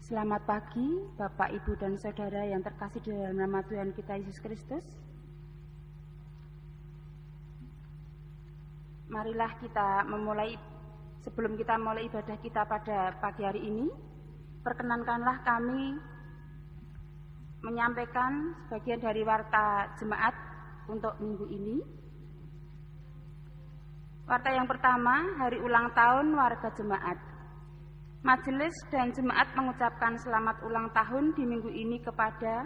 Selamat pagi, Bapak, Ibu, dan Saudara yang terkasih di dalam nama Tuhan kita Yesus Kristus. Marilah kita sebelum kita mulai ibadah kita pada pagi hari ini, perkenankanlah kami menyampaikan sebagian dari warta jemaat untuk minggu ini. Warta yang pertama, hari ulang tahun warga jemaat. Majelis dan jemaat mengucapkan selamat ulang tahun di minggu ini kepada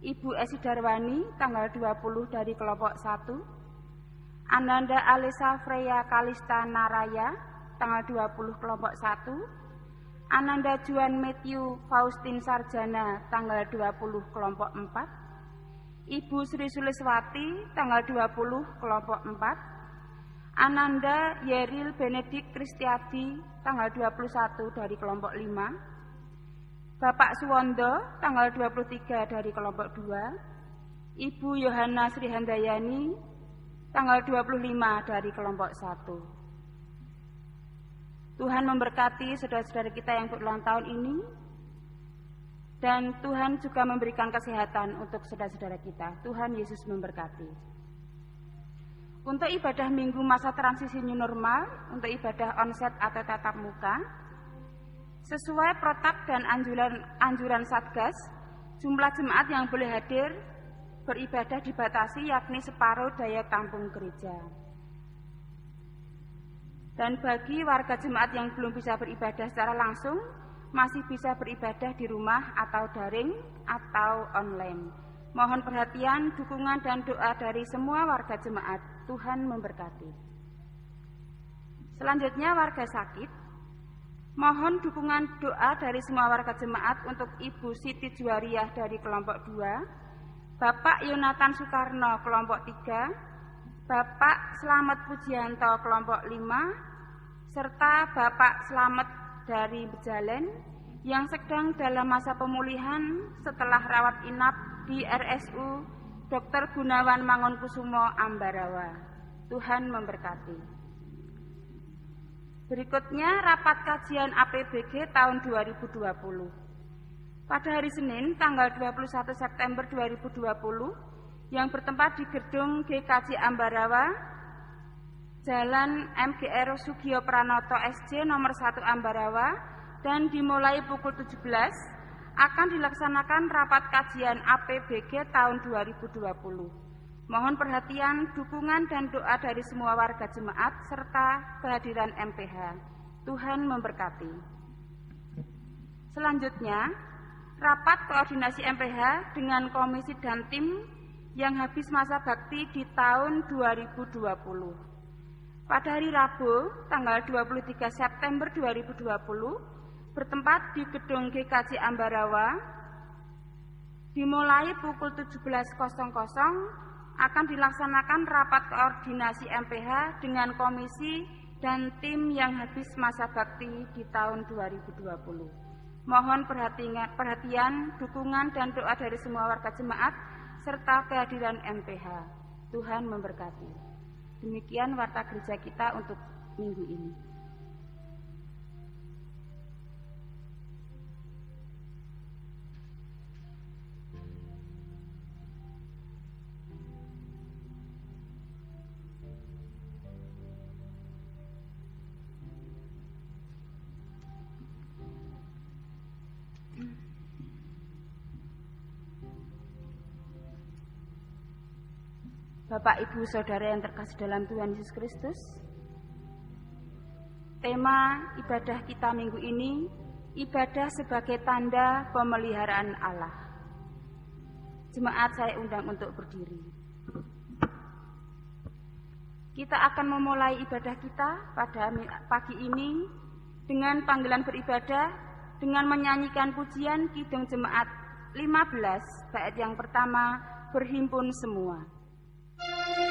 Ibu Esi Darwani tanggal 20 dari kelompok 1, Ananda Alisa Freya Kalista Naraya tanggal 20 kelompok 1, Ananda Juan Matthew Faustin Sarjana tanggal 20 kelompok 4, Ibu Sri Suliswati tanggal 20 kelompok 4, Ananda Yeril Benedik Kristiadi tanggal 21 dari kelompok 5, Bapak Suwondo tanggal 23 dari kelompok 2, Ibu Yohana Sri Handayani tanggal 25 dari kelompok 1. Tuhan memberkati saudara-saudara kita yang berulang tahun ini, dan Tuhan juga memberikan kesehatan untuk saudara-saudara kita. Tuhan Yesus memberkati. Untuk ibadah minggu masa transisi new normal, untuk ibadah onsite atau tatap muka, sesuai protap dan anjuran Satgas, jumlah jemaat yang boleh hadir beribadah dibatasi, yakni separuh daya tampung gereja. Dan bagi warga jemaat yang belum bisa beribadah secara langsung, masih bisa beribadah di rumah atau daring atau online. Mohon perhatian, dukungan, dan doa dari semua warga jemaat. Tuhan memberkati. Selanjutnya warga sakit. Mohon dukungan doa dari semua warga jemaat untuk Ibu Siti Juwariah dari kelompok 2, Bapak Yonatan Soekarno kelompok 3, Bapak Slamet Pujianto kelompok 5, serta Bapak Slamet dari Bejalen yang sedang dalam masa pemulihan setelah rawat inap di RSU Dr. Gunawan Mangunkusumo Ambarawa. Tuhan memberkati. Berikutnya rapat kajian APBG tahun 2020. Pada hari Senin tanggal 21 September 2020 yang bertempat di gedung GKJ Ambarawa, Jalan MGR Sugio Pranoto SC nomor 1 Ambarawa, dan dimulai pukul 17 akan dilaksanakan rapat kajian APBG tahun 2020. Mohon perhatian, dukungan, dan doa dari semua warga jemaat serta kehadiran MPH. Tuhan memberkati. Selanjutnya, rapat koordinasi MPH dengan komisi dan tim yang habis masa bakti di tahun 2020. Pada hari Rabu, tanggal 23 September 2020, bertempat di gedung GKJ Ambarawa, dimulai pukul 17.00 akan dilaksanakan rapat koordinasi MPH dengan komisi dan tim yang habis masa bakti di tahun 2020. Mohon perhatian, dukungan, dan doa dari semua warga jemaat serta kehadiran MPH. Tuhan memberkati. Demikian warta gereja kita untuk minggu ini. Bapak, Ibu, Saudara yang terkasih dalam Tuhan Yesus Kristus, tema ibadah kita minggu ini, ibadah sebagai tanda pemeliharaan Allah. Jemaat, saya undang untuk berdiri. Kita akan memulai ibadah kita pada pagi ini dengan panggilan beribadah dengan menyanyikan pujian Kidung Jemaat 15, bait yang pertama, berhimpun semua. Tuhan,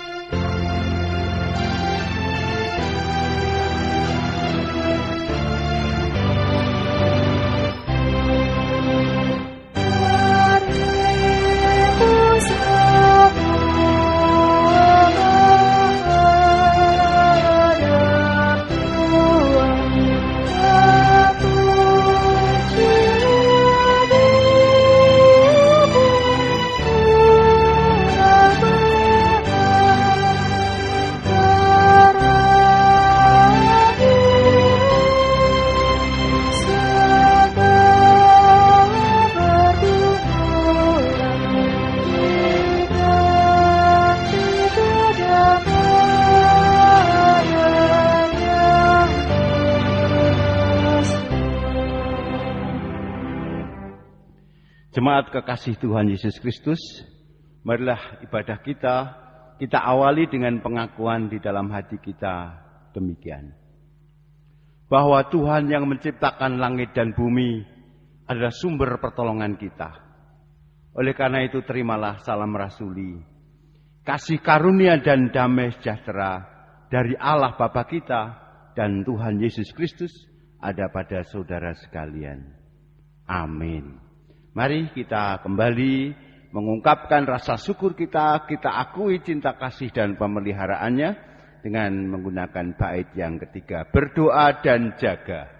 Jemaat kekasih Tuhan Yesus Kristus, marilah ibadah kita awali dengan pengakuan di dalam hati kita demikian. Bahwa Tuhan yang menciptakan langit dan bumi adalah sumber pertolongan kita. Oleh karena itu terimalah salam rasuli. Kasih karunia dan damai sejahtera dari Allah Bapa kita dan Tuhan Yesus Kristus ada pada saudara sekalian. Amin. Mari kita kembali mengungkapkan rasa syukur kita akui cinta kasih dan pemeliharaannya dengan menggunakan bait yang ketiga, berdoa dan jaga.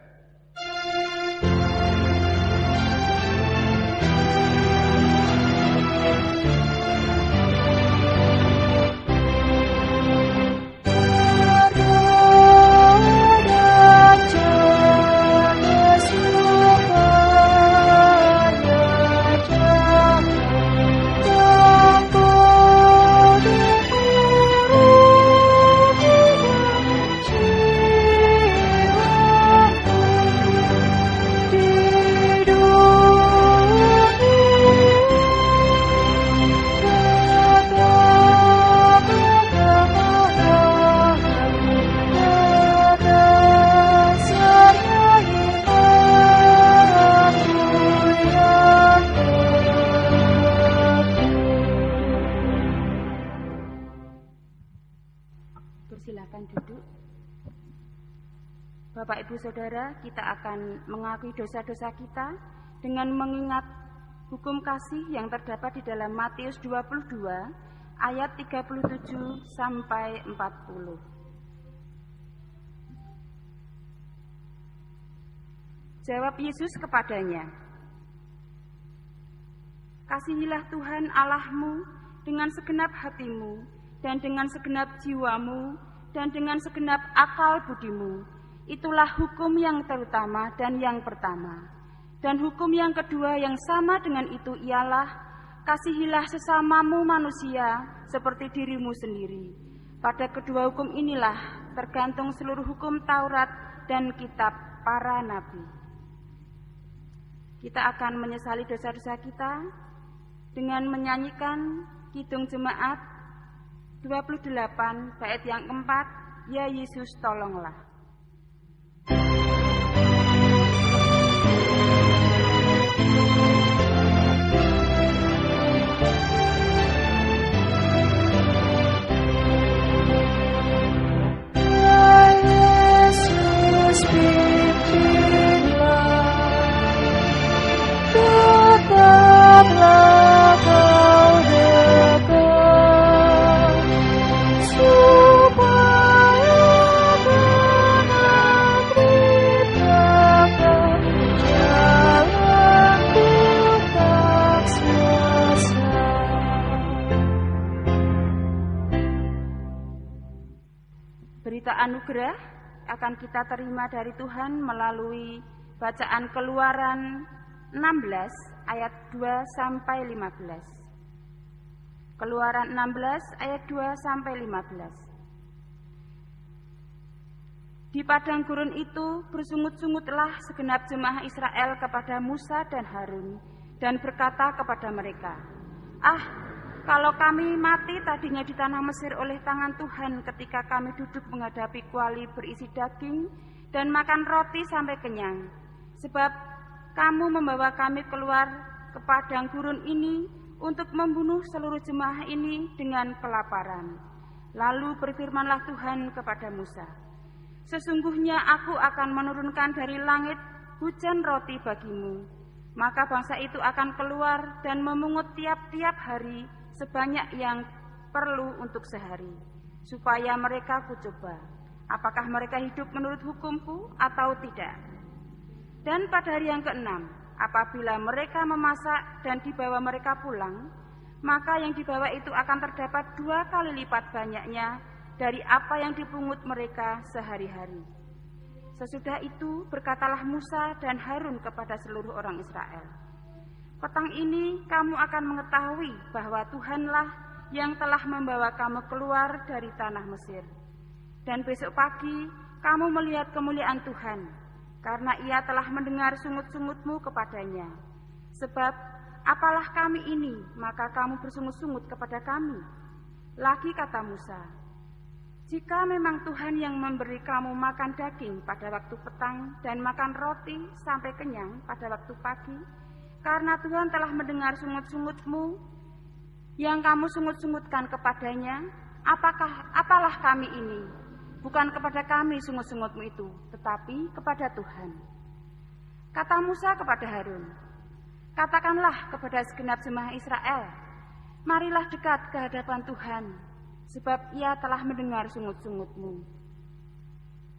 Silakan duduk. Bapak Ibu Saudara, kita akan mengakui dosa-dosa kita dengan mengingat hukum kasih yang terdapat di dalam Matius 22 ayat 37 sampai 40. Jawab Yesus kepadanya, "Kasihilah Tuhan Allahmu dengan segenap hatimu dan dengan segenap jiwamu dan dengan segenap akal budimu. Itulah hukum yang terutama dan yang pertama. Dan hukum yang kedua yang sama dengan itu ialah, kasihilah sesamamu manusia seperti dirimu sendiri. Pada kedua hukum inilah tergantung seluruh hukum Taurat dan kitab para nabi." Kita akan menyesali dosa-dosa kita dengan menyanyikan Kidung Jemaat 28 bait yang keempat, "Ya Yesus tolonglah." Berita anugerah akan kita terima dari Tuhan melalui bacaan Keluaran 16 ayat 2 sampai 15. Keluaran 16 ayat 2 sampai 15. Di padang gurun itu bersungut-sungutlah segenap jemaah Israel kepada Musa dan Harun dan berkata kepada mereka, kalau kami mati tadinya di tanah Mesir oleh tangan Tuhan ketika kami duduk menghadapi kuali berisi daging dan makan roti sampai kenyang. Sebab kamu membawa kami keluar ke padang gurun ini untuk membunuh seluruh jemaah ini dengan kelaparan. Lalu berfirmanlah Tuhan kepada Musa, "Sesungguhnya aku akan menurunkan dari langit hujan roti bagimu. Maka bangsa itu akan keluar dan memungut tiap-tiap hari sebanyak yang perlu untuk sehari, supaya mereka kucoba, apakah mereka hidup menurut hukumku atau tidak. Dan pada hari yang keenam, apabila mereka memasak dan dibawa mereka pulang, maka yang dibawa itu akan terdapat 2 kali lipat banyaknya dari apa yang dipungut mereka sehari-hari." Sesudah itu berkatalah Musa dan Harun kepada seluruh orang Israel, "Petang ini kamu akan mengetahui bahwa Tuhanlah yang telah membawa kamu keluar dari tanah Mesir. Dan besok pagi kamu melihat kemuliaan Tuhan, karena Ia telah mendengar sungut-sungutmu kepadanya. Sebab Apalah kami ini, maka kamu bersungut-sungut kepada kami. Lagi kata Musa, jika memang Tuhan yang memberi kamu makan daging pada waktu petang dan makan roti sampai kenyang pada waktu pagi, karena Tuhan telah mendengar sungut-sungutmu yang kamu sungut-sungutkan kepadanya, apalah kami ini? Bukan kepada kami sungut-sungutmu itu, tetapi kepada Tuhan. Kata Musa kepada Harun, katakanlah kepada segenap jemaah Israel, marilah dekat ke hadapan Tuhan, sebab Ia telah mendengar sungut-sungutmu.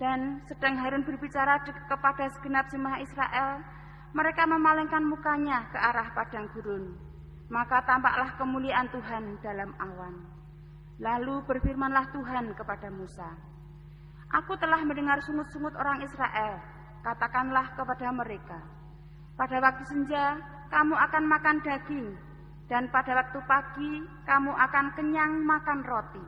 Dan sedang Harun berbicara kepada segenap jemaah Israel, mereka memalingkan mukanya ke arah padang gurun. Maka tampaklah kemuliaan Tuhan dalam awan. Lalu berfirmanlah Tuhan kepada Musa, aku telah mendengar sungut-sungut orang Israel. Katakanlah kepada mereka, pada waktu senja kamu akan makan daging, dan pada waktu pagi kamu akan kenyang makan roti.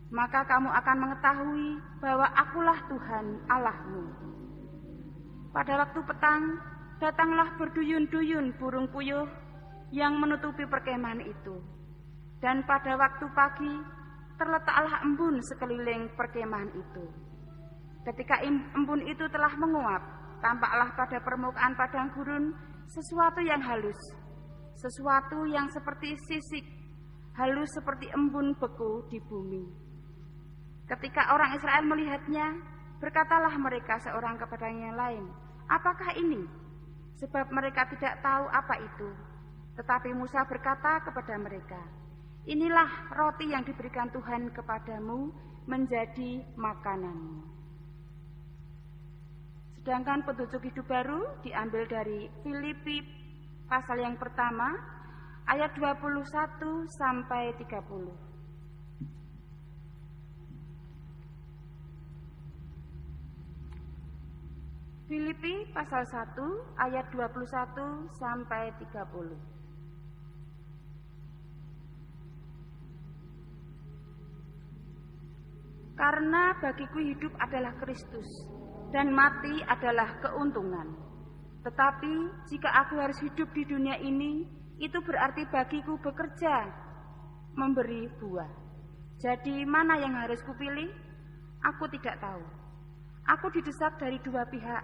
Maka kamu akan mengetahui bahwa akulah Tuhan Allahmu. Pada waktu petang datanglah berduyun-duyun burung puyuh yang menutupi perkemahan itu. Dan pada waktu pagi terletaklah embun sekeliling perkemahan itu. Ketika embun itu telah menguap, tampaklah pada permukaan padang gurun sesuatu yang halus, sesuatu yang seperti sisik, halus seperti embun beku di bumi. Ketika orang Israel melihatnya, berkatalah mereka seorang kepada yang lain, apakah ini? Sebab mereka tidak tahu apa itu. Tetapi Musa berkata kepada mereka, inilah roti yang diberikan Tuhan kepadamu menjadi makananmu. Sedangkan petunjuk hidup baru diambil dari Filipi pasal yang pertama, ayat 21 sampai 30. Filipi pasal 1 ayat 21 sampai 30. Karena bagiku hidup adalah Kristus dan mati adalah keuntungan. Tetapi jika aku harus hidup di dunia ini, itu berarti bagiku bekerja memberi buah. Jadi mana yang harus kupilih? Aku tidak tahu. Aku didesak dari dua pihak.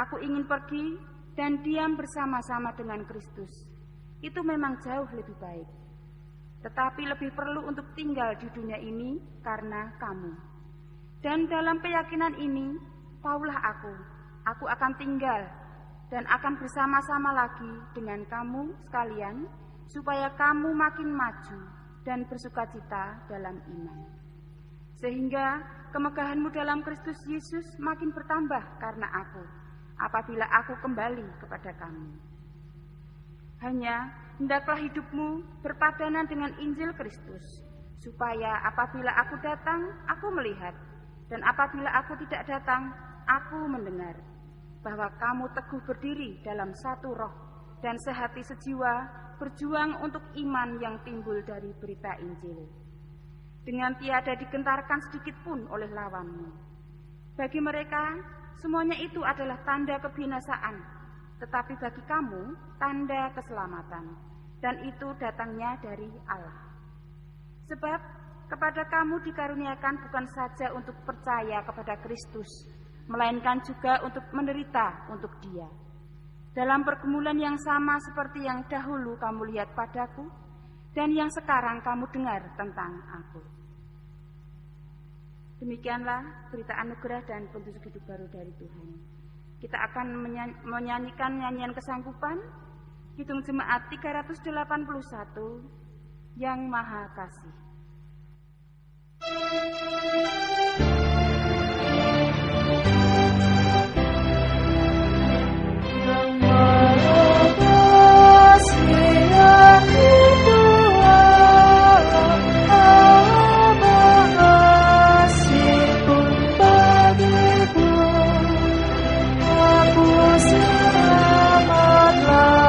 Aku ingin pergi dan diam bersama-sama dengan Kristus. Itu memang jauh lebih baik. Tetapi lebih perlu untuk tinggal di dunia ini karena kamu. Dan dalam keyakinan ini, tahulah aku akan tinggal dan akan bersama-sama lagi dengan kamu sekalian, supaya kamu makin maju dan bersukacita dalam iman. Sehingga kemegahanmu dalam Kristus Yesus makin bertambah karena aku, apabila aku kembali kepada kamu. Hanya hendaklah hidupmu berpadanan dengan Injil Kristus, supaya apabila aku datang, aku melihat, dan apabila aku tidak datang, aku mendengar, bahwa kamu teguh berdiri dalam satu roh, dan sehati sejiwa berjuang untuk iman yang timbul dari berita Injil, dengan tiada digentarkan sedikit pun oleh lawanmu. Bagi mereka, semuanya itu adalah tanda kebinasaan, tetapi bagi kamu, tanda keselamatan, dan itu datangnya dari Allah. Sebab kepada kamu dikaruniakan bukan saja untuk percaya kepada Kristus, melainkan juga untuk menderita untuk Dia, dalam pergumulan yang sama seperti yang dahulu kamu lihat padaku, dan yang sekarang kamu dengar tentang aku. Demikianlah berita anugerah dan petunjuk hidup baru dari Tuhan. Kita akan menyanyikan nyanyian kesanggupan, Hitung Jemaat 381, Yang Maha Kasih.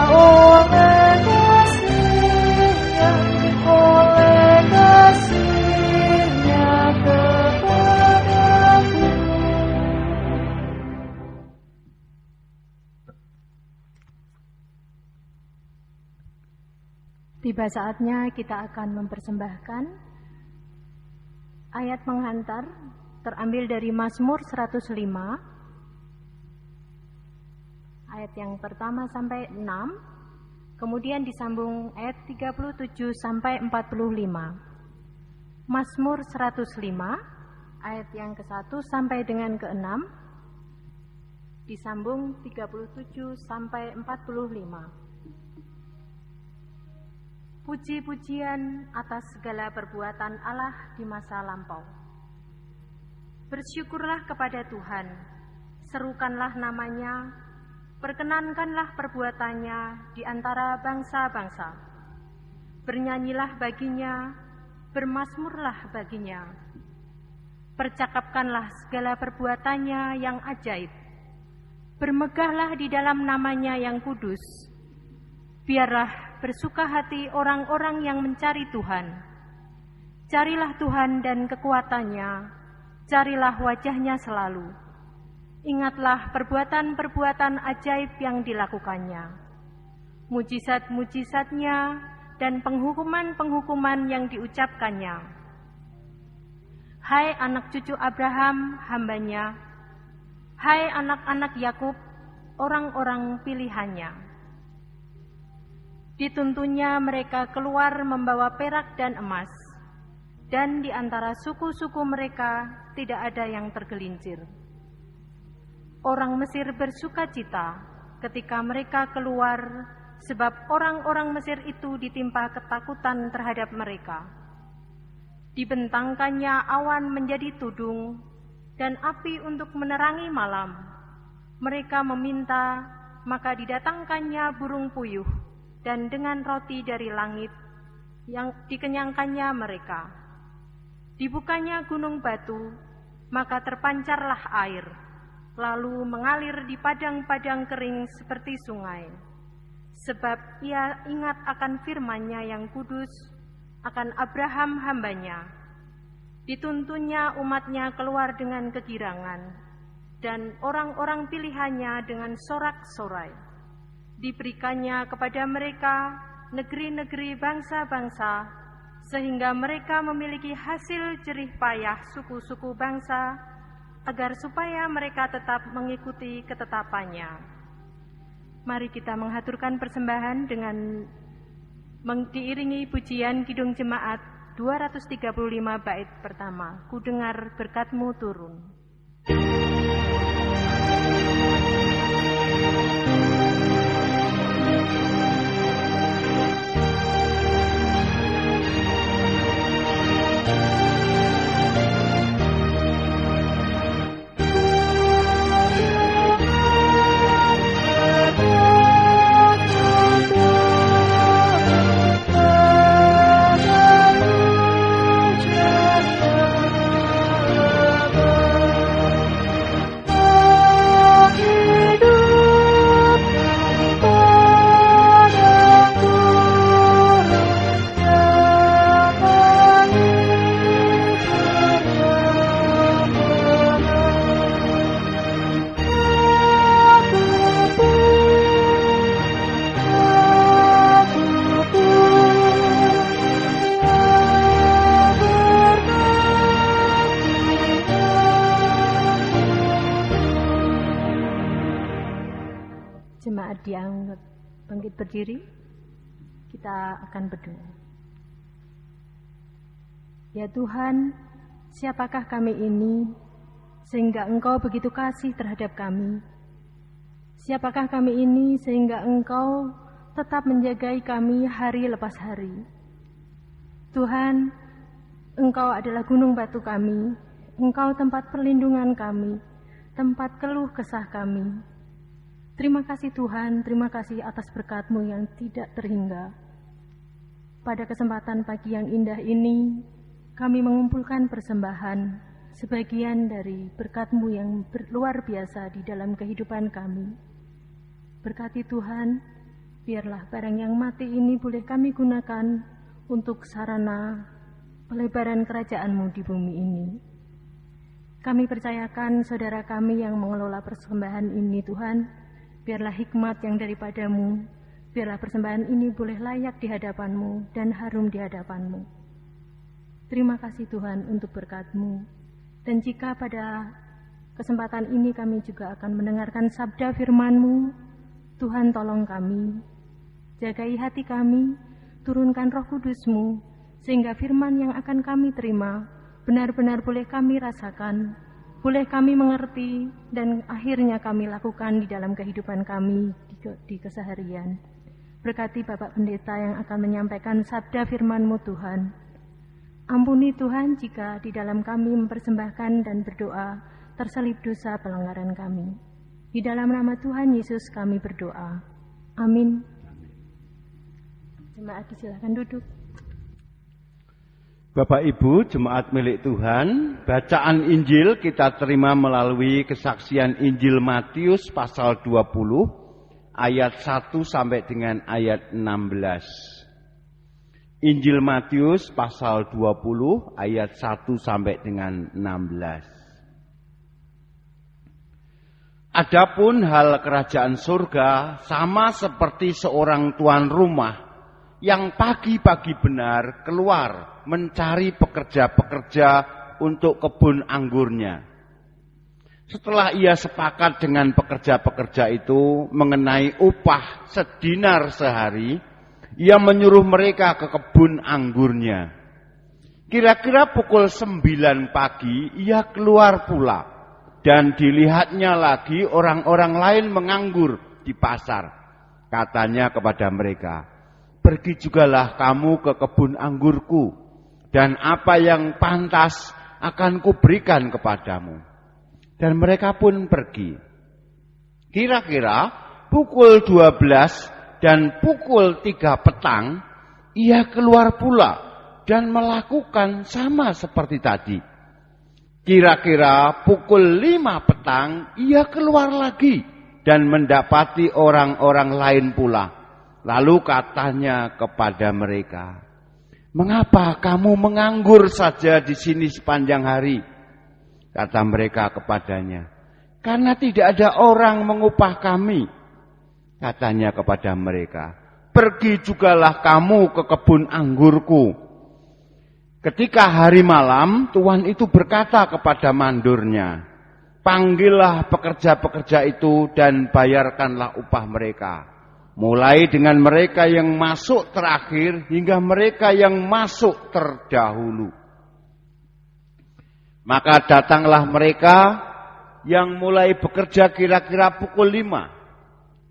Oleh kasih yang oleh Tiba saatnya kita akan mempersembahkan ayat penghantar terambil dari Mazmur 105 ayat yang pertama sampai 6, kemudian disambung ayat 37 sampai 45. Mazmur 105 ayat yang ke-1 sampai dengan ke-6, disambung 37 sampai 45. Puji-pujian atas segala perbuatan Allah di masa lampau. Bersyukurlah kepada Tuhan, serukanlah namanya, perkenankanlah perbuatannya di antara bangsa-bangsa. Bernyanyilah baginya, bermazmurlah baginya. Percakapkanlah segala perbuatannya yang ajaib. Bermegahlah di dalam namanya yang kudus. Biarlah bersuka hati orang-orang yang mencari Tuhan. Carilah Tuhan dan kekuatannya, carilah wajahnya selalu. Ingatlah perbuatan-perbuatan ajaib yang dilakukannya, mujizat-mujizatnya dan penghukuman-penghukuman yang diucapkannya. Hai anak cucu Abraham, hambanya, hai anak-anak Yakub, orang-orang pilihannya. Dituntunnya mereka keluar membawa perak dan emas, dan di antara suku-suku mereka tidak ada yang tergelincir. Orang Mesir bersukacita ketika mereka keluar, sebab orang-orang Mesir itu ditimpa ketakutan terhadap mereka. Dibentangkannya awan menjadi tudung, dan api untuk menerangi malam. Mereka meminta, maka didatangkannya burung puyuh, dan dengan roti dari langit yang dikenyangkannya mereka. Dibukanya gunung batu, maka terpancarlah air, lalu mengalir di padang-padang kering seperti sungai. Sebab ia ingat akan firman-Nya yang kudus, akan Abraham hambanya. Dituntunnya umat-Nya keluar dengan kegirangan, dan orang-orang pilihannya dengan sorak-sorai. Diberikannya kepada mereka negeri-negeri bangsa-bangsa, sehingga mereka memiliki hasil jerih payah suku-suku bangsa, agar supaya mereka tetap mengikuti ketetapannya. Mari kita menghaturkan persembahan dengan diiringi pujian Kidung Jemaat 235 bait pertama. Ku dengar berkat-Mu turun. Jemaat diangkat bangkit berdiri, kita akan berdoa. Ya Tuhan, siapakah kami ini sehingga Engkau begitu kasih terhadap kami? Siapakah kami ini sehingga Engkau tetap menjagai kami hari lepas hari? Tuhan, Engkau adalah gunung batu kami, Engkau tempat perlindungan kami, tempat keluh kesah kami. Terima kasih Tuhan, terima kasih atas berkat-Mu yang tidak terhingga. Pada kesempatan pagi yang indah ini, kami mengumpulkan persembahan, sebagian dari berkat-Mu yang luar biasa di dalam kehidupan kami. Berkati Tuhan, biarlah barang yang mati ini boleh kami gunakan untuk sarana pelebaran kerajaan-Mu di bumi ini. Kami percayakan saudara kami yang mengelola persembahan ini Tuhan, biarlah hikmat yang daripada-Mu, biarlah persembahan ini boleh layak di hadapan-Mu dan harum di hadapan-Mu. Terima kasih Tuhan untuk berkat-Mu. Dan jika pada kesempatan ini kami juga akan mendengarkan sabda firman-Mu, Tuhan tolong kami, jagai hati kami, turunkan Roh Kudus-Mu, sehingga firman yang akan kami terima benar-benar boleh kami rasakan, boleh kami mengerti, dan akhirnya kami lakukan di dalam kehidupan kami di keseharian. Berkati Bapak Pendeta yang akan menyampaikan sabda firman-Mu Tuhan. Ampuni Tuhan jika di dalam kami mempersembahkan dan berdoa terselip dosa pelanggaran kami. Di dalam nama Tuhan Yesus kami berdoa. Amin. Jemaat disilahkan duduk. Bapak Ibu, jemaat milik Tuhan, bacaan Injil kita terima melalui kesaksian Injil Matius pasal 20 ayat 1 sampai dengan ayat 16. Injil Matius pasal 20 ayat 1 sampai dengan 16. Adapun hal kerajaan surga sama seperti seorang tuan rumah yang pagi-pagi benar keluar mencari pekerja-pekerja untuk kebun anggurnya. Setelah ia sepakat dengan pekerja-pekerja itu mengenai upah sedinar sehari, ia menyuruh mereka ke kebun anggurnya. Kira-kira pukul 9 pagi ia keluar pula, dan dilihatnya lagi orang-orang lain menganggur di pasar. Katanya kepada mereka, "Pergi jugalah kamu ke kebun anggurku, dan apa yang pantas akan kuberikan kepadamu." Dan mereka pun pergi. Kira-kira pukul 12 dan pukul 3 petang, ia keluar pula dan melakukan sama seperti tadi. Kira-kira pukul 5 petang, ia keluar lagi dan mendapati orang-orang lain pula. Lalu katanya kepada mereka, "Mengapa kamu menganggur saja di sini sepanjang hari?" Kata mereka kepadanya, "Karena tidak ada orang mengupah kami." Katanya kepada mereka, "Pergi jugalah kamu ke kebun anggurku." Ketika hari malam, tuan itu berkata kepada mandornya, "Panggillah pekerja-pekerja itu dan bayarkanlah upah mereka. Mulai dengan mereka yang masuk terakhir hingga mereka yang masuk terdahulu." Maka datanglah mereka yang mulai bekerja kira-kira pukul 5.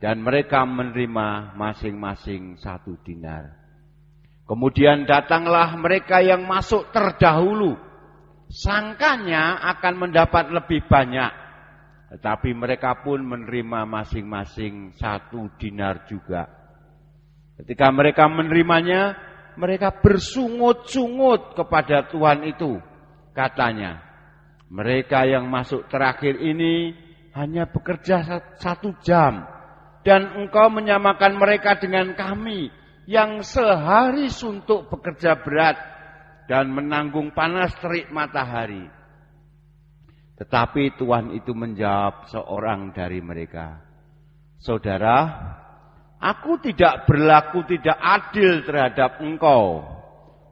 Dan mereka menerima masing-masing 1 dinar. Kemudian datanglah mereka yang masuk terdahulu. Sangkanya akan mendapat lebih banyak. Tetapi mereka pun menerima masing-masing 1 dinar juga. Ketika mereka menerimanya, mereka bersungut-sungut kepada tuan itu. Katanya, "Mereka yang masuk terakhir ini hanya bekerja 1 jam. Dan engkau menyamakan mereka dengan kami yang sehari suntuk bekerja berat dan menanggung panas terik matahari." Tetapi tuan itu menjawab seorang dari mereka, "Saudara, aku tidak berlaku tidak adil terhadap engkau.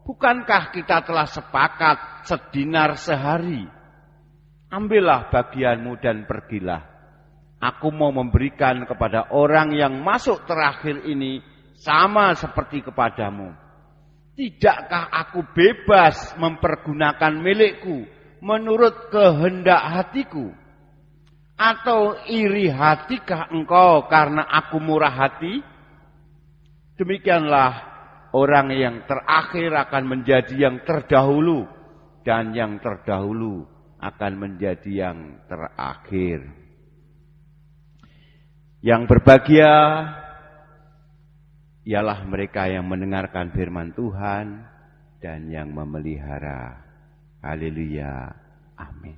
Bukankah kita telah sepakat sedinar sehari? Ambillah bagianmu dan pergilah. Aku mau memberikan kepada orang yang masuk terakhir ini sama seperti kepadamu. Tidakkah aku bebas mempergunakan milikku menurut kehendak hatiku? Atau iri hatikah engkau karena aku murah hati?" Demikianlah orang yang terakhir akan menjadi yang terdahulu, dan yang terdahulu akan menjadi yang terakhir. Yang berbahagia ialah mereka yang mendengarkan firman Tuhan dan yang memelihara. Haleluya. Amin.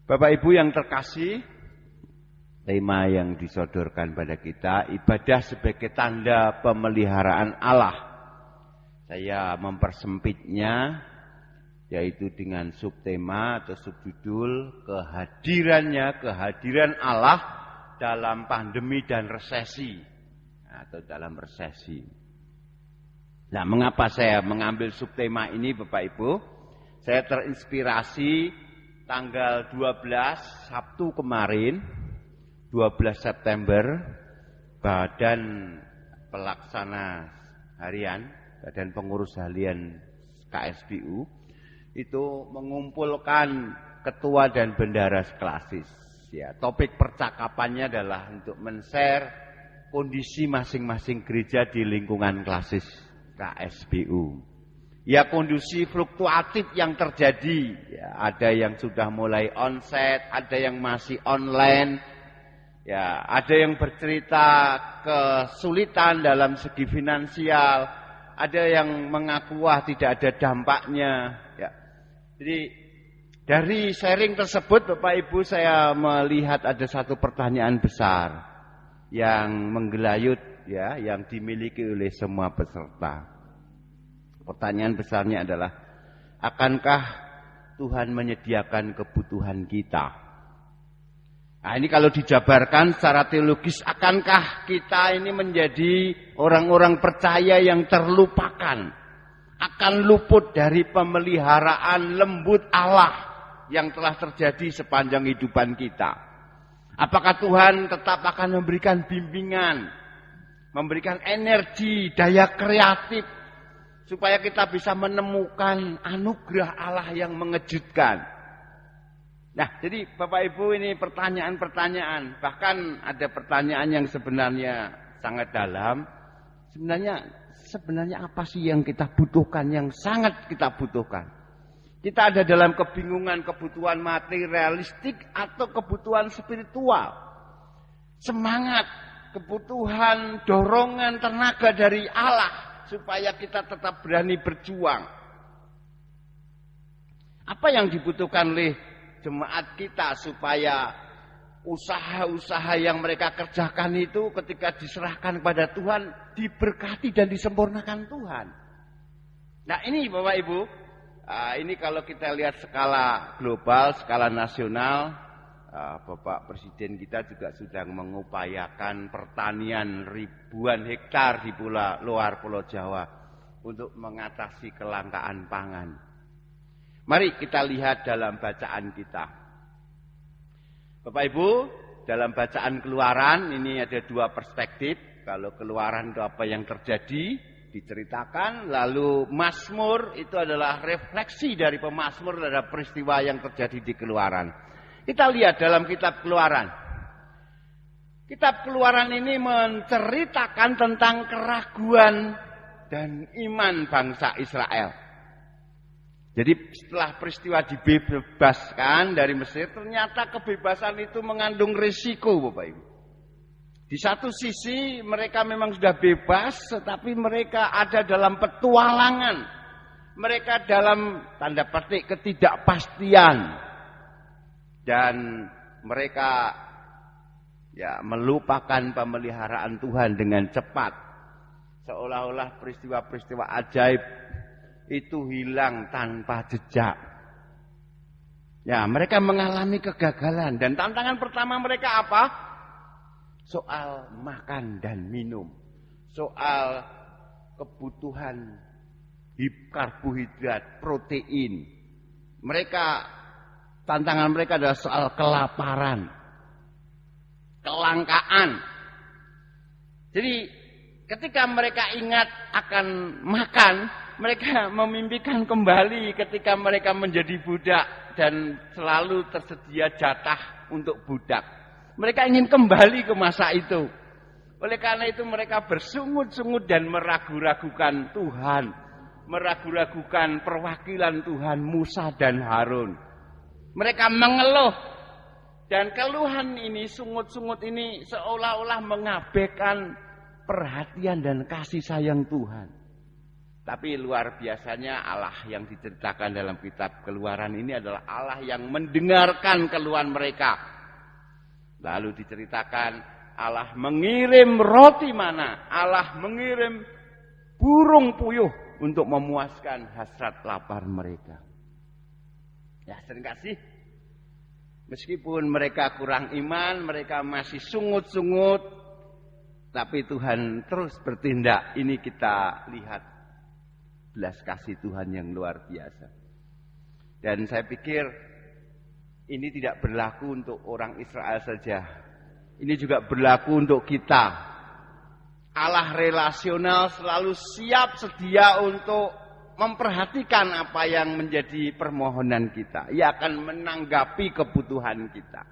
Bapak Ibu yang terkasih, tema yang disodorkan pada kita, ibadah sebagai tanda pemeliharaan Allah. Saya mempersempitnya, yaitu dengan subtema atau subjudul kehadiran Allah dalam pandemi dan resesi. atau dalam resesi. Nah, mengapa saya mengambil subtema ini Bapak Ibu? Saya terinspirasi tanggal 12 Sabtu kemarin, 12 September, Badan Pelaksana Harian, Badan Pengurus Harian KSBU, itu mengumpulkan ketua dan bendara seklasis. Ya, topik percakapannya adalah untuk men-share kondisi masing-masing gereja di lingkungan klasis KSBU. Ya, kondisi fluktuatif yang terjadi. Ya, ada yang sudah mulai onsite, ada yang masih online. Ya, ada yang bercerita kesulitan dalam segi finansial, ada yang mengaku wah tidak ada dampaknya. Ya. Jadi dari sharing tersebut Bapak Ibu saya melihat ada satu pertanyaan besar yang menggelayut ya, yang dimiliki oleh semua peserta. Pertanyaan besarnya adalah, akankah Tuhan menyediakan kebutuhan kita? Nah, ini kalau dijabarkan secara teologis, akankah kita ini menjadi orang-orang percaya yang terlupakan, akan luput dari pemeliharaan lembut Allah yang telah terjadi sepanjang kehidupan kita? Apakah Tuhan tetap akan memberikan bimbingan, memberikan energi, daya kreatif, supaya kita bisa menemukan anugerah Allah yang mengejutkan? Nah, jadi Bapak Ibu ini pertanyaan-pertanyaan. Bahkan ada pertanyaan yang sebenarnya sangat dalam. Sebenarnya apa sih yang kita butuhkan, yang sangat kita butuhkan? Kita ada dalam kebingungan kebutuhan materialistik atau kebutuhan spiritual. Semangat, kebutuhan, dorongan, tenaga dari Allah supaya kita tetap berani berjuang. Apa yang dibutuhkan oleh jemaat kita supaya usaha-usaha yang mereka kerjakan itu ketika diserahkan kepada Tuhan diberkati dan disempurnakan Tuhan? Nah, ini Bapak Ibu, ini kalau kita lihat skala global, skala nasional, Bapak Presiden kita juga sedang mengupayakan pertanian ribuan hektar di luar Pulau Jawa untuk mengatasi kelangkaan pangan. Mari kita lihat dalam bacaan kita. Bapak Ibu, dalam bacaan Keluaran ini ada dua perspektif. Kalau Keluaran itu apa yang terjadi, diceritakan. Lalu Mazmur itu adalah refleksi dari pemazmur terhadap peristiwa yang terjadi di Keluaran. Kita lihat dalam kitab Keluaran. Kitab Keluaran ini menceritakan tentang keraguan dan iman bangsa Israel. Jadi setelah peristiwa dibebaskan dari Mesir, ternyata kebebasan itu mengandung risiko Bapak Ibu. Di satu sisi mereka memang sudah bebas, tetapi mereka ada dalam petualangan. Mereka dalam tanda petik ketidakpastian. Dan mereka ya melupakan pemeliharaan Tuhan dengan cepat. Seolah-olah peristiwa-peristiwa ajaib itu hilang tanpa jejak. Ya, mereka mengalami kegagalan dan tantangan pertama mereka apa? Soal makan dan minum. Soal kebutuhan karbohidrat, protein. Tantangan mereka adalah soal kelaparan, kelangkaan. Jadi ketika mereka ingat akan makan, mereka memimpikan kembali ketika mereka menjadi budak dan selalu tersedia jatah untuk budak. Mereka ingin kembali ke masa itu. Oleh karena itu mereka bersungut-sungut dan meragu-ragukan Tuhan. Meragu-ragukan perwakilan Tuhan Musa dan Harun. Mereka mengeluh. Dan keluhan ini, sungut-sungut ini seolah-olah mengabaikan perhatian dan kasih sayang Tuhan. Tapi luar biasanya Allah yang diceritakan dalam kitab Keluaran ini adalah Allah yang mendengarkan keluhan mereka. Lalu diceritakan Allah mengirim roti mana, Allah mengirim burung puyuh untuk memuaskan hasrat lapar mereka. Ya, sering kasih. Meskipun mereka kurang iman, mereka masih sungut-sungut, Tapi Tuhan terus bertindak. Ini kita lihat belas kasih Tuhan yang luar biasa. Dan saya pikir ini tidak berlaku untuk orang Israel saja. Ini juga berlaku untuk kita. Allah relasional selalu siap sedia untuk memperhatikan apa yang menjadi permohonan kita. Ia akan menanggapi kebutuhan kita.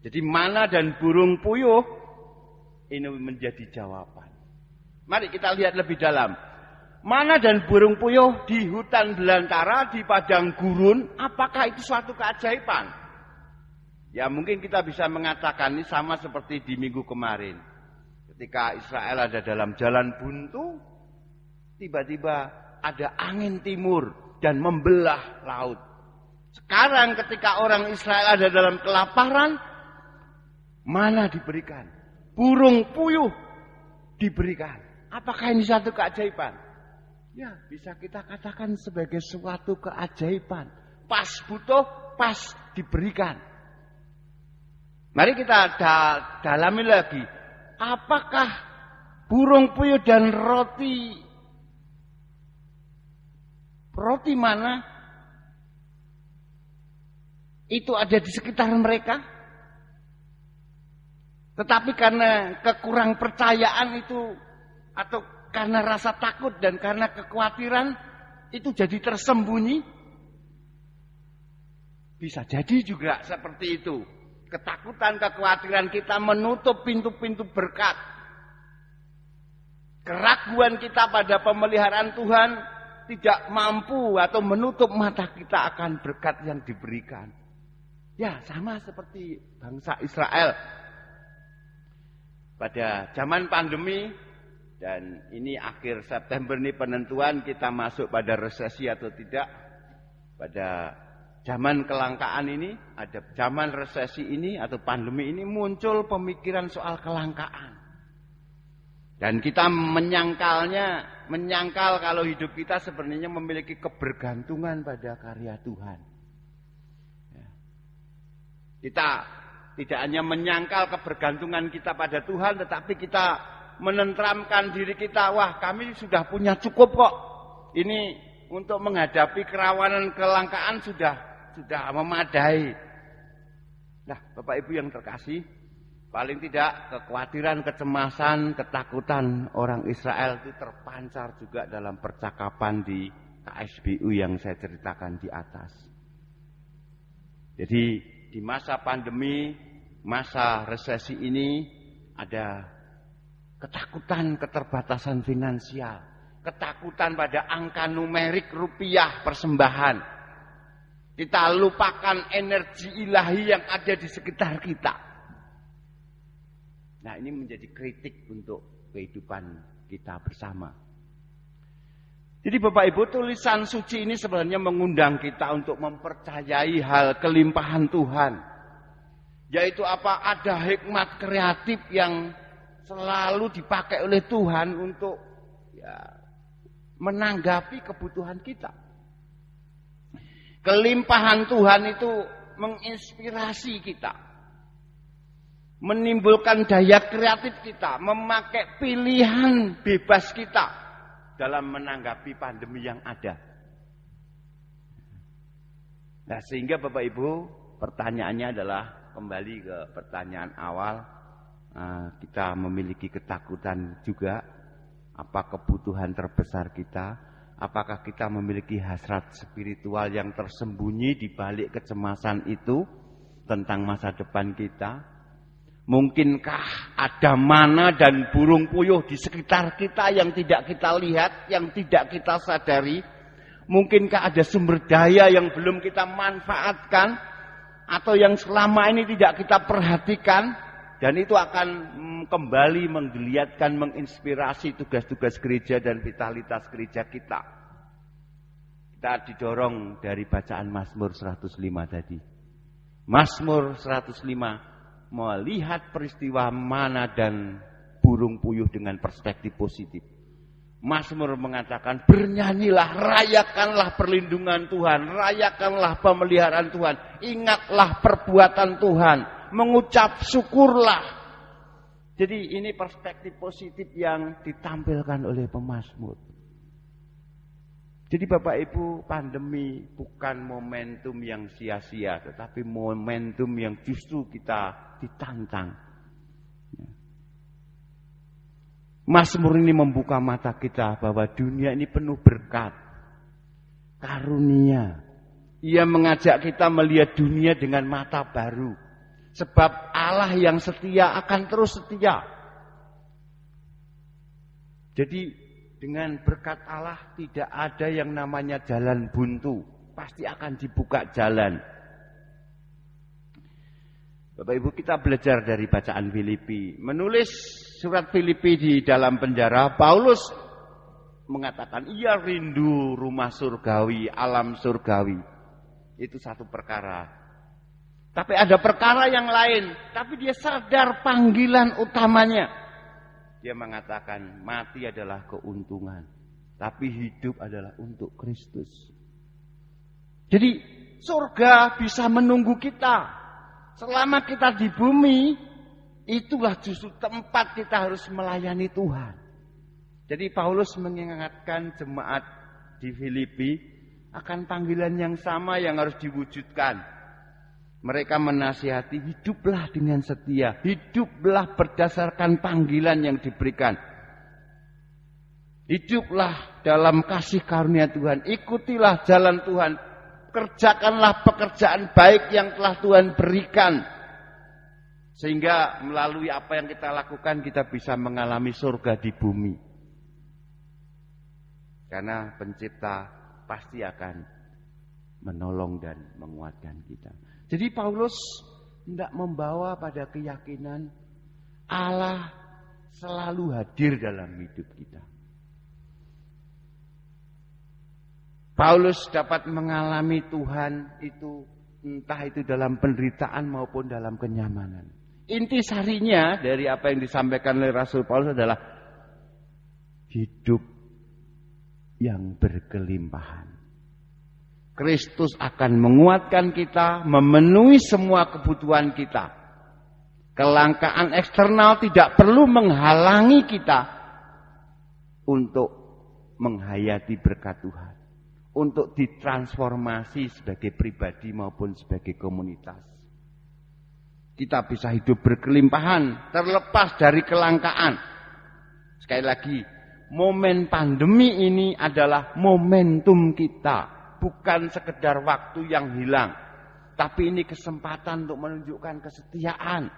Jadi mana dan burung puyuh ini menjadi jawaban. Mari kita lihat lebih dalam. Mana dan burung puyuh di hutan belantara, di padang gurun, apakah itu suatu keajaiban? Ya mungkin kita bisa mengatakan ini sama seperti di minggu kemarin. Ketika Israel ada dalam jalan buntu, tiba-tiba ada angin timur dan membelah laut. Sekarang ketika orang Israel ada dalam kelaparan, mana diberikan? Burung puyuh diberikan. Apakah ini satu keajaiban? Ya, bisa kita katakan sebagai suatu keajaiban. Pas butuh, pas diberikan. Mari kita dalami lagi. Apakah burung puyuh dan roti mana itu ada di sekitar mereka? Tetapi karena kekurang percayaan itu atau karena rasa takut dan karena kekhawatiran itu jadi tersembunyi. Bisa jadi juga seperti itu. Ketakutan, kekhawatiran kita menutup pintu-pintu berkat. Keraguan kita pada pemeliharaan Tuhan tidak mampu atau menutup mata kita akan berkat yang diberikan. Ya, sama seperti bangsa Israel. Pada zaman pandemi, dan ini akhir September ini penentuan kita masuk pada resesi atau tidak. Pada zaman kelangkaan ini, ada zaman resesi ini atau pandemi ini muncul pemikiran soal kelangkaan. Dan kita menyangkal kalau hidup kita sebenarnya memiliki kebergantungan pada karya Tuhan. Ya. Kita tidak hanya menyangkal kebergantungan kita pada Tuhan, tetapi kita menentramkan diri kita, wah kami sudah punya cukup kok. Ini untuk menghadapi kerawanan kelangkaan sudah memadai. Nah, Bapak Ibu yang terkasih, paling tidak kekhawatiran, kecemasan, ketakutan orang Israel itu terpancar juga dalam percakapan di KSBU yang saya ceritakan di atas. Jadi di masa pandemi, masa resesi ini ada ketakutan keterbatasan finansial, ketakutan pada angka numerik rupiah persembahan. Kita lupakan energi ilahi yang ada di sekitar kita. Nah, ini menjadi kritik untuk kehidupan kita bersama. Jadi Bapak Ibu, tulisan suci ini sebenarnya mengundang kita untuk mempercayai hal kelimpahan Tuhan. Yaitu apa? Ada hikmat kreatif yang selalu dipakai oleh Tuhan untuk menanggapi kebutuhan kita. Kelimpahan Tuhan itu menginspirasi kita. Menimbulkan daya kreatif kita, memakai pilihan bebas kita dalam menanggapi pandemi yang ada. Nah, sehingga Bapak Ibu, pertanyaannya adalah kembali ke pertanyaan awal. Kita memiliki ketakutan juga. Apa kebutuhan terbesar kita? Apakah kita memiliki hasrat spiritual yang tersembunyi di balik kecemasan itu tentang masa depan kita? Mungkinkah ada mana dan burung puyuh di sekitar kita yang tidak kita lihat, yang tidak kita sadari? Mungkinkah ada sumber daya yang belum kita manfaatkan atau yang selama ini tidak kita perhatikan? Dan itu akan kembali menggeliatkan, menginspirasi tugas-tugas gereja dan vitalitas gereja kita. Kita didorong dari bacaan Mazmur 105 tadi. Mazmur 105 melihat peristiwa mana dan burung puyuh dengan perspektif positif. Mazmur mengatakan, bernyanyilah, rayakanlah perlindungan Tuhan, rayakanlah pemeliharaan Tuhan, ingatlah perbuatan Tuhan, mengucap syukurlah Jadi ini perspektif positif yang ditampilkan oleh pemazmur. Jadi Bapak Ibu, pandemi bukan momentum yang sia-sia, tetapi momentum yang justru kita ditantang. Mazmur ini membuka mata kita bahwa dunia ini penuh berkat, karunia. Ia mengajak kita melihat dunia dengan mata baru. Sebab Allah yang setia akan terus setia. Jadi dengan berkat Allah tidak ada yang namanya jalan buntu. Pasti akan dibuka jalan. Bapak Ibu, kita belajar dari bacaan Filipi. Menulis surat Filipi di dalam penjara, Paulus mengatakan ia rindu rumah surgawi, alam surgawi. Itu satu perkara. Tapi ada perkara yang lain. Tapi dia sadar panggilan utamanya. Dia mengatakan mati adalah keuntungan. Tapi hidup adalah untuk Kristus. Jadi surga bisa menunggu kita. Selama kita di bumi, itulah justru tempat kita harus melayani Tuhan. Jadi Paulus mengingatkan jemaat di Filipi akan panggilan yang sama yang harus diwujudkan. Mereka menasihati, hiduplah dengan setia. Hiduplah berdasarkan panggilan yang diberikan. Hiduplah dalam kasih karunia Tuhan. Ikutilah jalan Tuhan. Kerjakanlah pekerjaan baik yang telah Tuhan berikan. Sehingga melalui apa yang kita lakukan, kita bisa mengalami surga di bumi. Karena pencipta pasti akan menolong dan menguatkan kita. Jadi Paulus tidak membawa pada keyakinan Allah selalu hadir dalam hidup kita. Paulus dapat mengalami Tuhan itu entah itu dalam penderitaan maupun dalam kenyamanan. Intisarinya dari apa yang disampaikan oleh Rasul Paulus adalah hidup yang berkelimpahan. Kristus akan menguatkan kita, memenuhi semua kebutuhan kita. Kelangkaan eksternal tidak perlu menghalangi kita untuk menghayati berkat Tuhan. Untuk ditransformasi sebagai pribadi maupun sebagai komunitas. Kita bisa hidup berkelimpahan, terlepas dari kelangkaan. Sekali lagi, momen pandemi ini adalah momentum kita. Bukan sekedar waktu yang hilang. Tapi ini kesempatan untuk menunjukkan kesetiaan.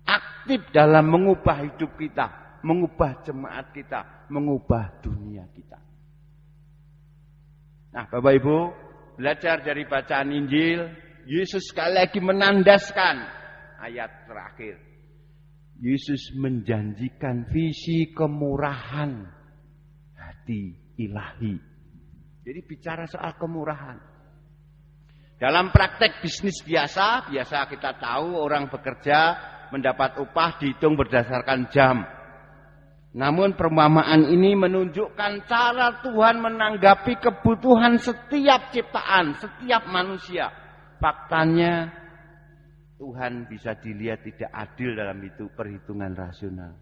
Aktif dalam mengubah hidup kita. Mengubah jemaat kita. Mengubah dunia kita. Nah Bapak Ibu, belajar dari bacaan Injil. Yesus sekali lagi menandaskan ayat terakhir. Yesus menjanjikan visi kemurahan hati ilahi. Jadi bicara soal kemurahan. Dalam praktek bisnis biasa kita tahu orang bekerja mendapat upah dihitung berdasarkan jam. Namun perumpamaan ini menunjukkan cara Tuhan menanggapi kebutuhan setiap ciptaan, setiap manusia. Faktanya Tuhan bisa dilihat tidak adil dalam itu perhitungan rasional.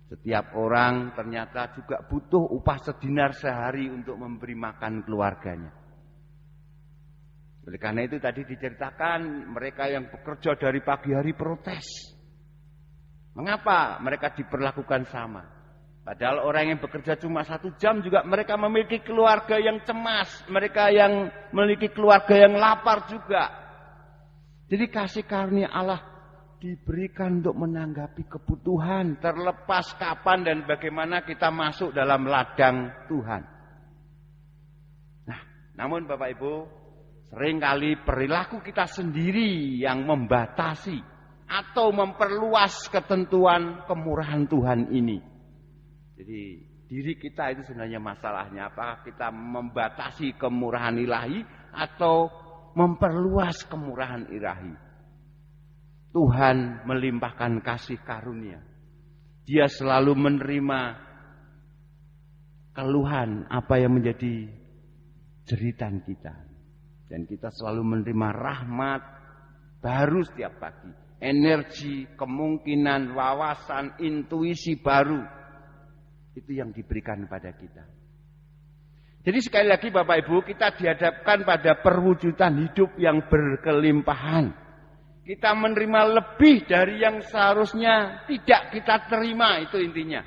Setiap orang ternyata juga butuh upah sedinar sehari untuk memberi makan keluarganya. Oleh karena itu tadi diceritakan mereka yang bekerja dari pagi hari protes. Mengapa mereka diperlakukan sama? Padahal orang yang bekerja cuma 1 jam juga mereka memiliki keluarga yang cemas. Mereka yang memiliki keluarga yang lapar juga. Jadi kasih karunia Allah diberikan untuk menanggapi kebutuhan terlepas kapan dan bagaimana kita masuk dalam ladang Tuhan. Nah, namun Bapak Ibu, seringkali perilaku kita sendiri yang membatasi atau memperluas ketentuan kemurahan Tuhan ini. Jadi diri kita itu sebenarnya masalahnya. Apakah kita membatasi kemurahan ilahi atau memperluas kemurahan ilahi? Tuhan melimpahkan kasih karunia. Dia selalu menerima keluhan apa yang menjadi jeritan kita. Dan kita selalu menerima rahmat baru setiap pagi. energi, kemungkinan, wawasan, intuisi baru. Itu yang diberikan pada kita. Jadi sekali lagi Bapak Ibu, kita dihadapkan pada perwujudan hidup yang berkelimpahan. Kita menerima lebih dari yang seharusnya tidak kita terima, itu intinya.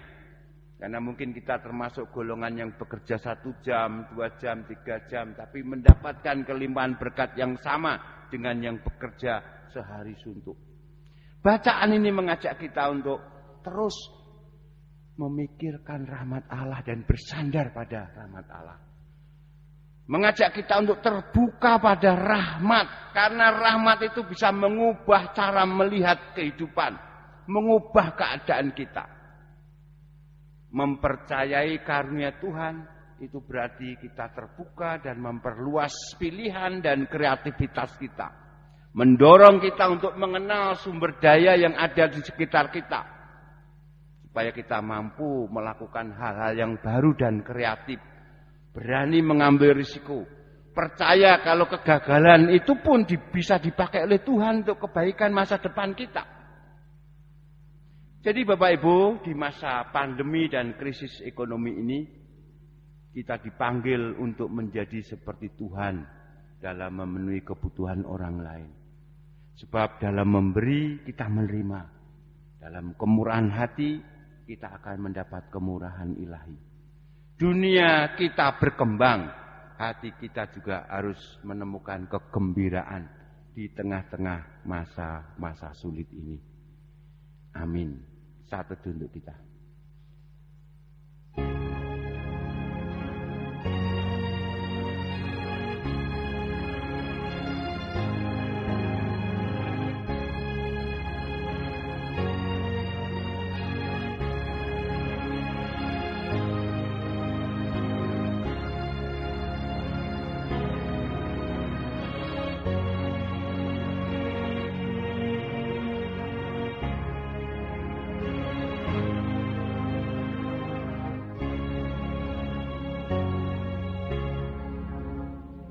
Karena mungkin kita termasuk golongan yang bekerja 1 jam, 2 jam, 3 jam, tapi mendapatkan kelimpahan berkat yang sama dengan yang bekerja sehari suntuk. Bacaan ini mengajak kita untuk terus memikirkan rahmat Allah dan bersandar pada rahmat Allah. Mengajak kita untuk terbuka pada rahmat. Karena rahmat itu bisa mengubah cara melihat kehidupan. Mengubah keadaan kita. Mempercayai karunia Tuhan. Itu berarti kita terbuka dan memperluas pilihan dan kreativitas kita. Mendorong kita untuk mengenal sumber daya yang ada di sekitar kita. Supaya kita mampu melakukan hal-hal yang baru dan kreatif. Berani mengambil risiko. Percaya kalau kegagalan itu pun bisa dipakai oleh Tuhan untuk kebaikan masa depan kita. Jadi Bapak Ibu, di masa pandemi dan krisis ekonomi ini, kita dipanggil untuk menjadi seperti Tuhan dalam memenuhi kebutuhan orang lain. Sebab dalam memberi kita menerima. Dalam kemurahan hati kita akan mendapat kemurahan ilahi. Dunia kita berkembang, hati kita juga harus menemukan kegembiraan di tengah-tengah masa-masa sulit ini. Amin. Saat teduh untuk kita.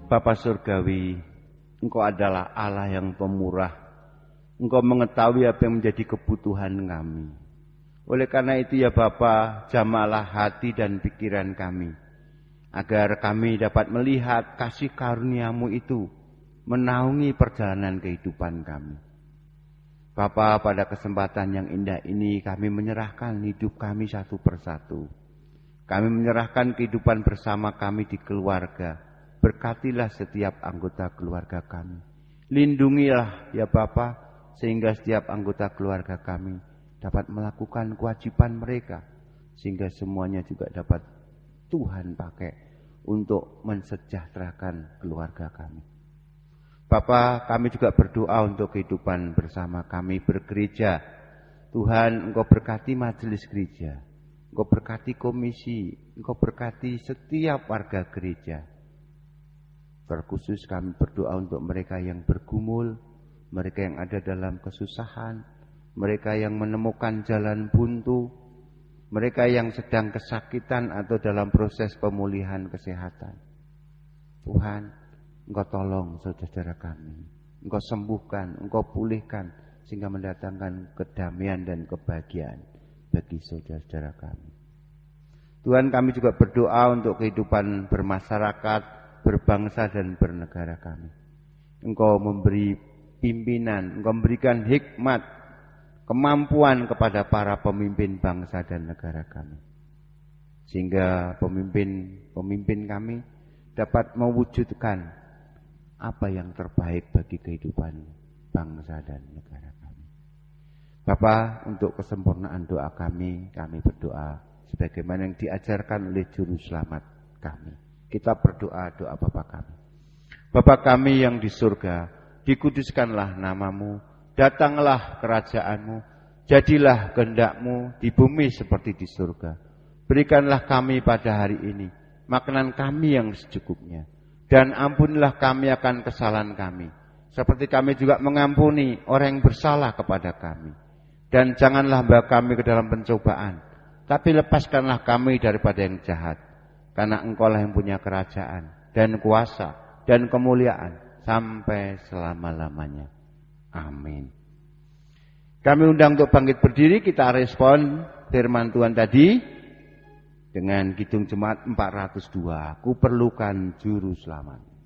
Bapa Surgawi, Engkau adalah Allah yang pemurah. Engkau mengetahui apa yang menjadi kebutuhan kami. Oleh karena itu ya Bapa, jamalah hati dan pikiran kami. Agar kami dapat melihat kasih karunia-Mu itu menaungi perjalanan kehidupan kami. Bapa, pada kesempatan yang indah ini kami menyerahkan hidup kami satu persatu. Kami menyerahkan kehidupan bersama kami di keluarga. Berkatilah setiap anggota keluarga kami. Lindungilah ya Bapa, sehingga setiap anggota keluarga kami dapat melakukan kewajiban mereka. Sehingga semuanya juga dapat Tuhan pakai untuk mensejahterakan keluarga kami. Bapa, kami juga berdoa untuk kehidupan bersama kami bergereja. Tuhan, Engkau berkati majelis gereja. Engkau berkati komisi. Engkau berkati setiap warga gereja. Terkhusus kami berdoa untuk mereka yang bergumul, mereka yang ada dalam kesusahan, mereka yang menemukan jalan buntu, mereka yang sedang kesakitan atau dalam proses pemulihan kesehatan. Tuhan, Engkau tolong saudara kami, Engkau sembuhkan, Engkau pulihkan, sehingga mendatangkan kedamaian dan kebahagiaan bagi saudara-saudara kami. Tuhan, kami juga berdoa untuk kehidupan bermasyarakat, berbangsa dan bernegara kami. Engkau memberi pimpinan, Engkau memberikan hikmat, kemampuan kepada para pemimpin bangsa dan negara kami. Sehingga pemimpin kami dapat mewujudkan apa yang terbaik bagi kehidupan bangsa dan negara kami. Bapa, untuk kesempurnaan doa kami berdoa sebagaimana yang diajarkan oleh juru selamat kami. Kita berdoa doa Bapa kami. Bapa kami yang di surga, dikuduskanlah nama-Mu, datanglah kerajaan-Mu, jadilah kehendak-Mu di bumi seperti di surga. Berikanlah kami pada hari ini makanan kami yang secukupnya, dan ampunilah kami akan kesalahan kami, seperti kami juga mengampuni orang yang bersalah kepada kami. Dan janganlah bawa kami ke dalam pencobaan, tapi lepaskanlah kami daripada yang jahat. Karena Engkaulah yang punya kerajaan dan kuasa dan kemuliaan sampai selama-lamanya. Amin. Kami undang untuk bangkit berdiri, kita respon firman Tuhan tadi dengan Kidung Jemaat 402. Ku perlukan juru selamat.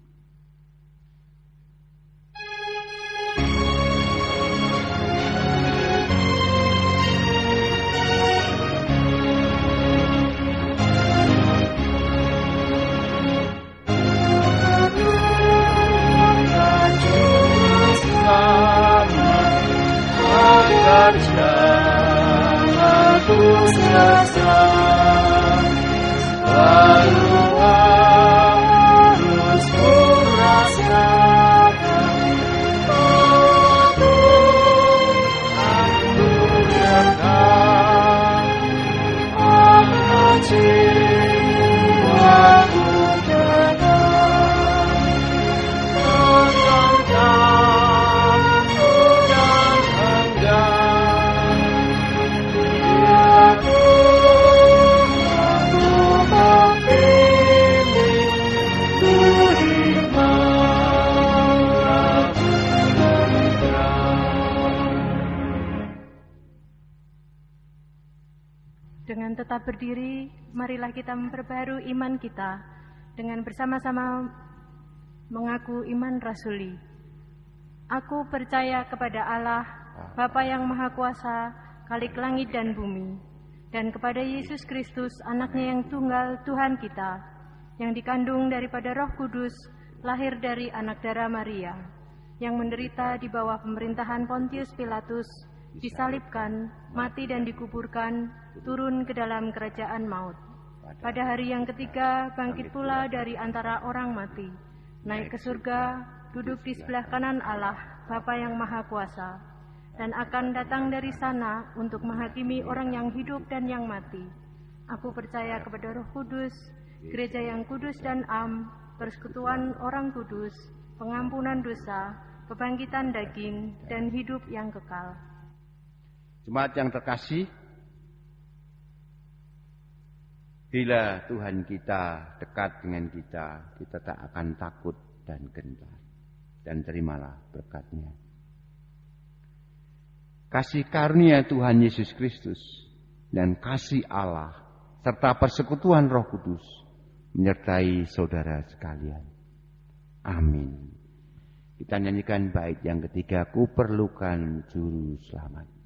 Aku sesat, selalu harus kurasakan. Aku anugerahkan, apa jiwaku tenang, tenangkan dan enggan. Dengan tetap berdiri, marilah kita memperbarui iman kita dengan bersama-sama mengaku iman rasuli. Aku percaya kepada Allah, Bapa yang Maha Kuasa, Khalik langit dan bumi, dan kepada Yesus Kristus, anaknya yang tunggal, Tuhan kita, yang dikandung daripada Roh Kudus, lahir dari anak darah Maria, yang menderita di bawah pemerintahan Pontius Pilatus, disalibkan, mati dan dikuburkan, turun ke dalam kerajaan maut. Pada hari yang ketiga, bangkit pula dari antara orang mati, naik ke surga, duduk di sebelah kanan Allah, Bapa yang Maha Kuasa, dan akan datang dari sana untuk menghakimi orang yang hidup dan yang mati. Aku percaya kepada Roh Kudus, gereja yang kudus dan am, persekutuan orang kudus, pengampunan dosa, kebangkitan daging, dan hidup yang kekal. Jemaat yang terkasih, bila Tuhan kita dekat dengan kita, kita tak akan takut dan gentar. Dan terimalah berkat-Nya. Kasih karunia Tuhan Yesus Kristus dan kasih Allah serta persekutuan Roh Kudus menyertai saudara sekalian. Amin. Kita nyanyikan bait yang ketiga, ku perlukan juru selamat.